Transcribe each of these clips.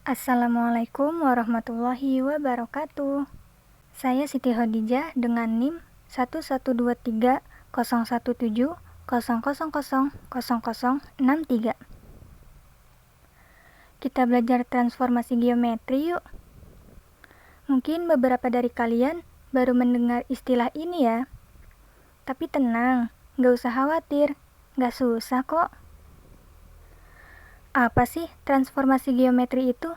Assalamualaikum warahmatullahi wabarakatuh. Saya Siti Khadijah dengan NIM 1130170000063. Kita belajar transformasi geometri yuk. Mungkin beberapa dari kalian baru mendengar istilah ini ya. Tapi tenang, gak usah khawatir, gak susah kok. Apa sih transformasi geometri itu?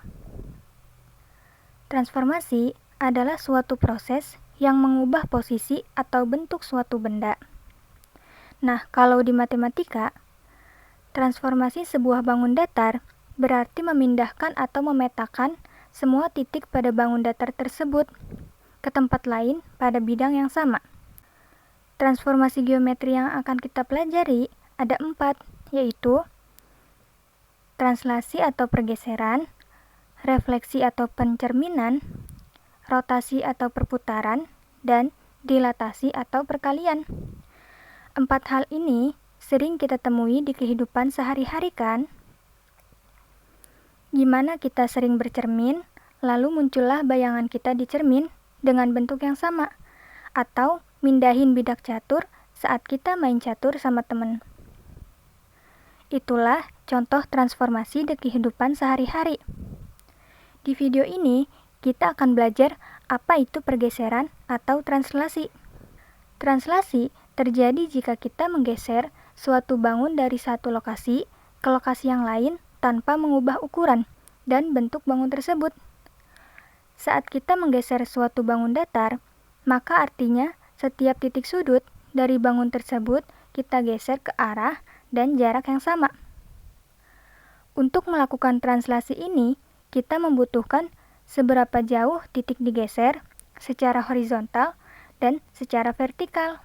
Transformasi adalah suatu proses yang mengubah posisi atau bentuk suatu benda. Nah, kalau di matematika, transformasi sebuah bangun datar berarti memindahkan atau memetakan semua titik pada bangun datar tersebut ke tempat lain pada bidang yang sama. Transformasi geometri yang akan kita pelajari ada 4, yaitu translasi atau pergeseran, refleksi atau pencerminan, rotasi atau perputaran, dan dilatasi atau perkalian. 4 hal ini sering kita temui di kehidupan sehari-hari kan? Gimana kita sering bercermin, lalu muncullah bayangan kita di cermin dengan bentuk yang sama, atau mindahin bidak catur saat kita main catur sama temen. Itulah contoh transformasi di kehidupan sehari-hari. Di video ini, kita akan belajar apa itu pergeseran atau translasi. Translasi terjadi jika kita menggeser suatu bangun dari satu lokasi ke lokasi yang lain tanpa mengubah ukuran dan bentuk bangun tersebut. Saat kita menggeser suatu bangun datar, maka artinya setiap titik sudut dari bangun tersebut kita geser ke arah dan jarak yang sama. Untuk melakukan translasi ini, kita membutuhkan seberapa jauh titik digeser secara horizontal dan secara vertikal.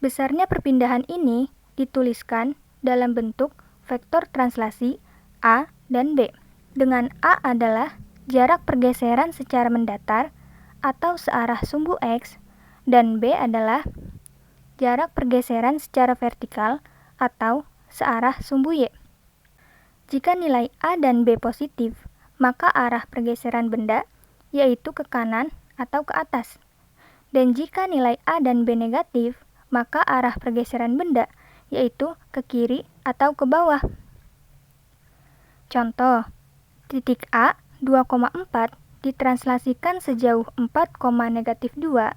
Besarnya perpindahan ini dituliskan dalam bentuk vektor translasi A dan B. Dengan A adalah jarak pergeseran secara mendatar atau searah sumbu X, dan B adalah jarak pergeseran secara vertikal atau searah sumbu Y. Jika nilai A dan B positif, maka arah pergeseran benda yaitu ke kanan atau ke atas. Dan jika nilai A dan B negatif, maka arah pergeseran benda yaitu ke kiri atau ke bawah. Contoh, titik A 2,4 ditranslasikan sejauh 4,-2.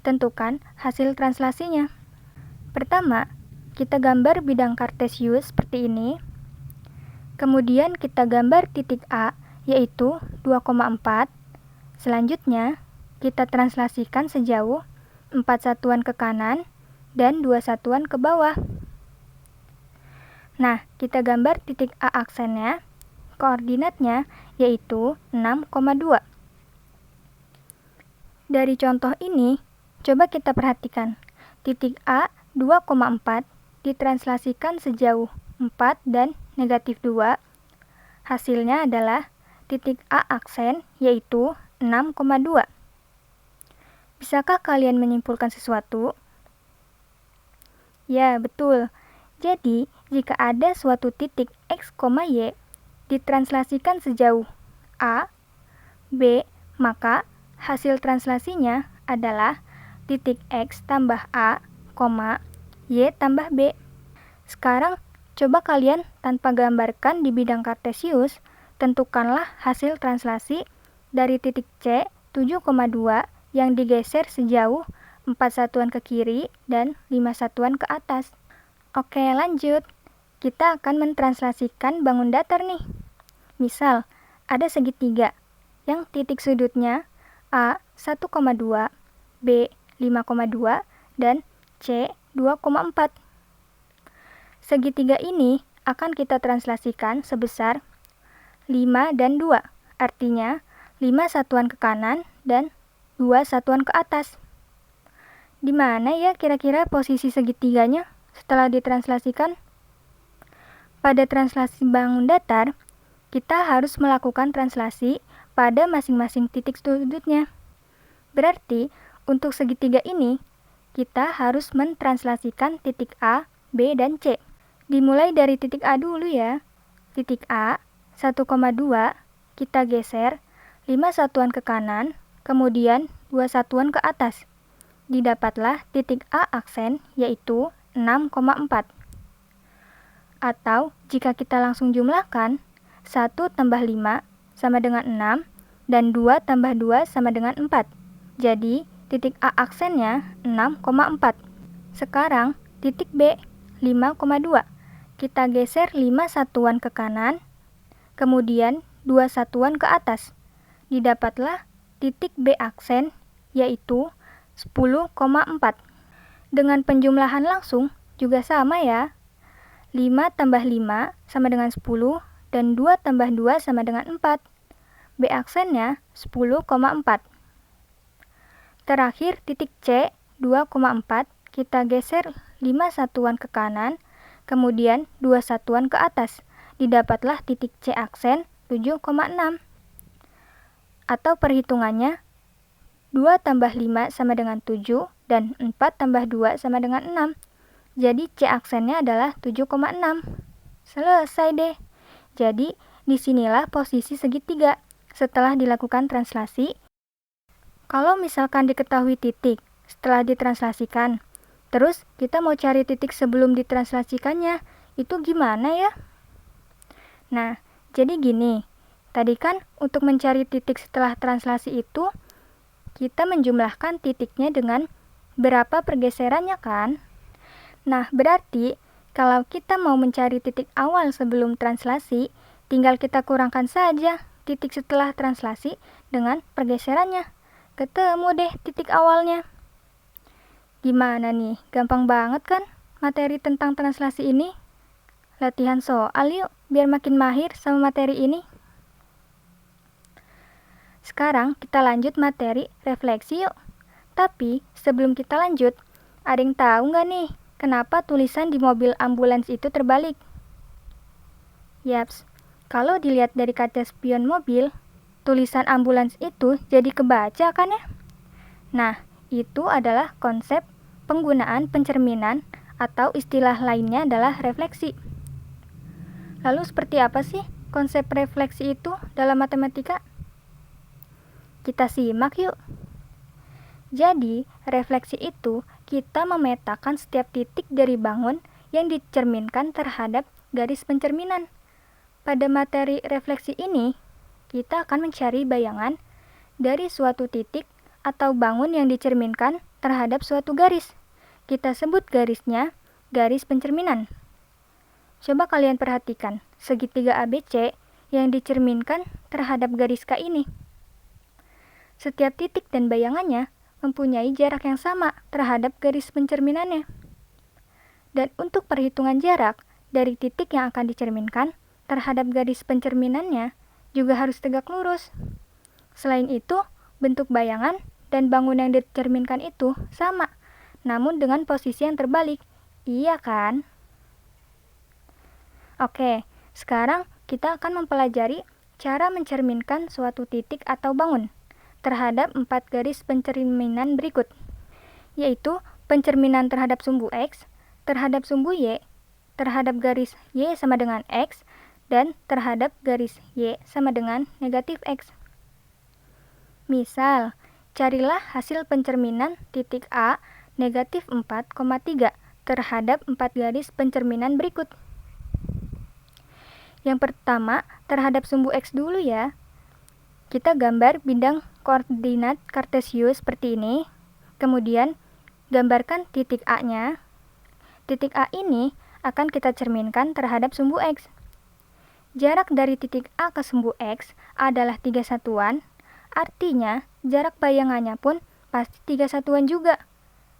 Tentukan hasil translasinya. Pertama, kita gambar bidang kartesius seperti ini. Kemudian kita gambar titik A, yaitu 2,4. Selanjutnya, kita translasikan sejauh 4 satuan ke kanan dan 2 satuan ke bawah. Nah, kita gambar titik A aksennya, koordinatnya yaitu 6,2. Dari contoh ini, coba kita perhatikan. Titik A 2,4 ditranslasikan sejauh 4 dan -2. Hasilnya adalah titik A aksen yaitu 6,2. Bisakah kalian menyimpulkan sesuatu? Ya, betul. Jadi, jika ada suatu titik X, Y ditranslasikan sejauh A, B, maka hasil translasinya adalah titik X tambah A, Y tambah B. Sekarang, coba kalian tanpa gambarkan di bidang kartesius, tentukanlah hasil translasi dari titik C 7,2 yang digeser sejauh 4 satuan ke kiri dan 5 satuan ke atas. Oke, lanjut. Kita akan mentranslasikan bangun datar nih. Misal, ada segitiga yang titik sudutnya A 1,2, B 5,2, dan C 2,4. Segitiga ini akan kita translasikan sebesar 5 dan 2, artinya 5 satuan ke kanan dan 2 satuan ke atas. Di mana ya kira-kira posisi segitiganya setelah ditranslasikan? Pada translasi bangun datar, kita harus melakukan translasi pada masing-masing titik sudutnya. Berarti, untuk segitiga ini, kita harus mentranslasikan titik A, B, dan C. Dimulai dari titik A dulu ya. Titik A 1,2 kita geser 5 satuan ke kanan, kemudian 2 satuan ke atas. Didapatlah titik A aksen, yaitu 6,4. Atau, jika kita langsung jumlahkan, 1 tambah 5 sama dengan 6, dan 2 tambah 2 sama dengan 4. Jadi, titik A aksennya 6,4. Sekarang, titik B, 5,2. Kita geser 5 satuan ke kanan, kemudian 2 satuan ke atas. Didapatlah titik B aksen, yaitu 10,4. Dengan penjumlahan langsung juga sama ya. 5 tambah 5 sama dengan 10, dan 2 tambah 2 sama dengan 4. B aksennya 10,4. Terakhir titik C, 2,4, kita geser 5 satuan ke kanan, kemudian 2 satuan ke atas. Didapatlah titik C aksen 7,6. Atau perhitungannya, 2 tambah 5 sama dengan 7, dan 4 tambah 2 sama dengan 6. Jadi C aksennya adalah 7,6. Selesai deh. Jadi, disinilah posisi segitiga setelah dilakukan translasi. Kalau misalkan diketahui titik setelah ditranslasikan, terus kita mau cari titik sebelum ditranslasikannya, itu gimana ya? Nah, jadi gini. Tadi kan untuk mencari titik setelah translasi itu, kita menjumlahkan titiknya dengan berapa pergeserannya kan? Nah, berarti kalau kita mau mencari titik awal sebelum translasi, tinggal kita kurangkan saja titik setelah translasi dengan pergeserannya. Ketemu deh titik awalnya. Gimana nih? Gampang banget kan materi tentang translasi ini? Latihan soal yuk, biar makin mahir sama materi ini. Sekarang kita lanjut materi refleksi yuk. Tapi sebelum kita lanjut, ada yang tahu nggak nih kenapa tulisan di mobil ambulans itu terbalik? Yaps, kalau dilihat dari kaca spion mobil, tulisan ambulans itu jadi kebaca kan ya? Nah, itu adalah konsep penggunaan pencerminan atau istilah lainnya adalah refleksi. Lalu seperti apa sih konsep refleksi itu dalam matematika? Kita simak yuk. Jadi, refleksi itu kita memetakan setiap titik dari bangun yang dicerminkan terhadap garis pencerminan. Pada materi refleksi ini, kita akan mencari bayangan dari suatu titik atau bangun yang dicerminkan terhadap suatu garis. Kita sebut garisnya garis pencerminan. Coba kalian perhatikan segitiga ABC yang dicerminkan terhadap garis K ini. Setiap titik dan bayangannya mempunyai jarak yang sama terhadap garis pencerminannya. Dan untuk perhitungan jarak dari titik yang akan dicerminkan terhadap garis pencerminannya juga harus tegak lurus. Selain itu, bentuk bayangan dan bangun yang dicerminkan itu sama, namun dengan posisi yang terbalik. Iya kan? Oke, sekarang kita akan mempelajari cara mencerminkan suatu titik atau bangun terhadap 4 garis pencerminan berikut, yaitu pencerminan terhadap sumbu X, terhadap sumbu Y, terhadap garis Y sama dengan X, dan terhadap garis Y sama dengan negatif X. Misal, carilah hasil pencerminan titik A negatif 4,3 terhadap 4 garis pencerminan berikut. Yang pertama, terhadap sumbu X dulu ya. Kita gambar bidang koordinat kartesius seperti ini. Kemudian, gambarkan titik A-nya. Titik A ini akan kita cerminkan terhadap sumbu X. Jarak dari titik A ke sumbu X adalah 3 satuan. Artinya, jarak bayangannya pun pasti 3 satuan juga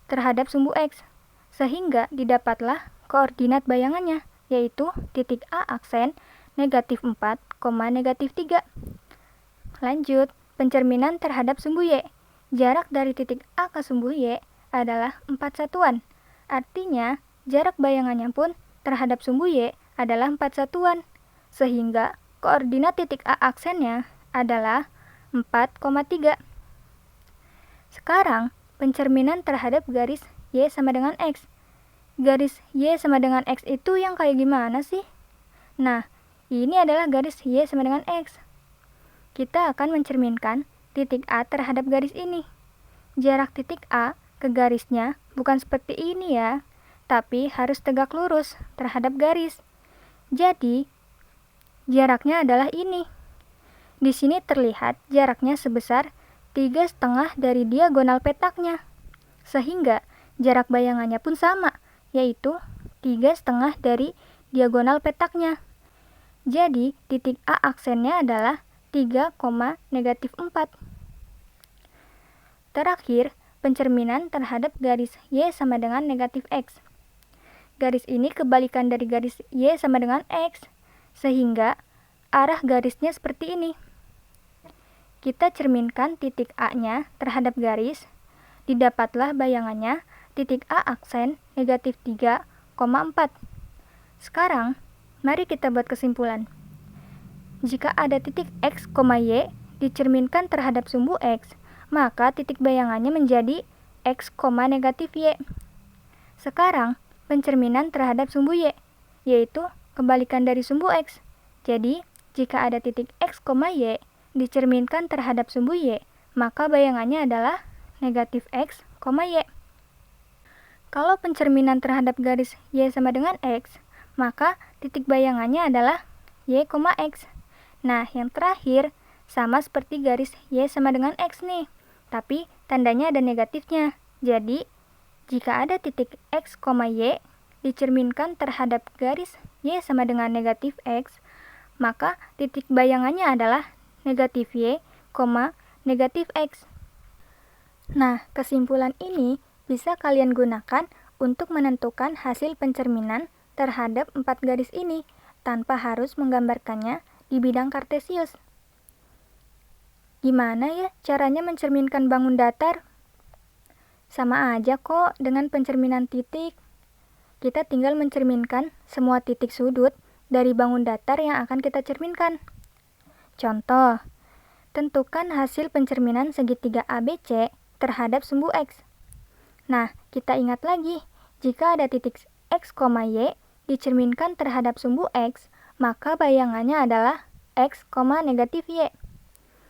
terhadap sumbu X. Sehingga didapatlah koordinat bayangannya, yaitu titik A aksen negatif 4, negatif 3. Lanjut, pencerminan terhadap sumbu Y. Jarak dari titik A ke sumbu Y adalah 4 satuan. Artinya, jarak bayangannya pun terhadap sumbu Y adalah 4 satuan. Sehingga, koordinat titik A aksennya adalah 4,3. Sekarang, pencerminan terhadap garis Y sama dengan X. Garis Y sama dengan X itu yang kayak gimana sih? Nah, ini adalah garis Y sama dengan X. kita akan mencerminkan titik A terhadap garis ini. Jarak titik A ke garisnya bukan seperti ini ya, tapi harus tegak lurus terhadap garis. Jadi, jaraknya adalah ini. Di sini terlihat jaraknya sebesar 3,5 dari diagonal petaknya. Sehingga jarak bayangannya pun sama, yaitu 3,5 dari diagonal petaknya. Jadi, titik A aksennya adalah 3,-4. Terakhir, pencerminan terhadap garis Y sama dengan negatif X. Garis ini kebalikan dari garis Y sama dengan X, sehingga arah garisnya seperti ini. Kita cerminkan titik A-nya terhadap garis, didapatlah bayangannya titik A aksen negatif 3,4. Sekarang, mari kita buat kesimpulan. Jika ada titik X, Y dicerminkan terhadap sumbu X, maka titik bayangannya menjadi X, negatif Y. Sekarang, pencerminan terhadap sumbu Y, yaitu kebalikan dari sumbu X. Jadi, jika ada titik X, Y dicerminkan terhadap sumbu Y, maka bayangannya adalah negatif X, Y. Kalau pencerminan terhadap garis Y sama dengan X, maka titik bayangannya adalah Y, X. Nah, yang terakhir sama seperti garis Y sama dengan X nih, tapi tandanya ada negatifnya. Jadi, jika ada titik X, Y dicerminkan terhadap garis Y sama dengan negatif X, maka titik bayangannya adalah negatif Y, negatif X. Nah, kesimpulan ini bisa kalian gunakan untuk menentukan hasil pencerminan terhadap 4 garis ini tanpa harus menggambarkannya di bidang kartesius. Gimana ya caranya mencerminkan bangun datar? Sama aja kok dengan pencerminan titik. Kita tinggal mencerminkan semua titik sudut dari bangun datar yang akan kita cerminkan. Contoh, tentukan hasil pencerminan segitiga ABC terhadap sumbu X. Nah, kita ingat lagi, jika ada titik X, Y dicerminkan terhadap sumbu X, maka bayangannya adalah X, negatif Y.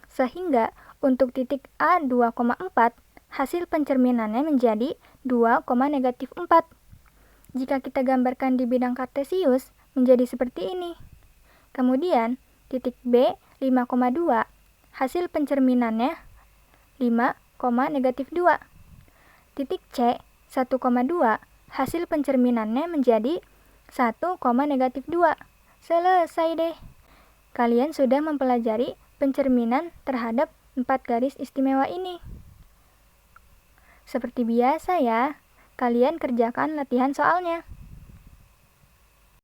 Sehingga untuk titik A 2,4, hasil pencerminannya menjadi 2, negatif 4. Jika kita gambarkan di bidang kartesius, menjadi seperti ini. Kemudian, titik B 5,2, hasil pencerminannya 5, negatif 2. Titik C 1,2, hasil pencerminannya menjadi 1, negatif 2. Selesai deh. Kalian sudah mempelajari pencerminan terhadap 4 garis istimewa ini. Seperti biasa ya, kalian kerjakan latihan soalnya.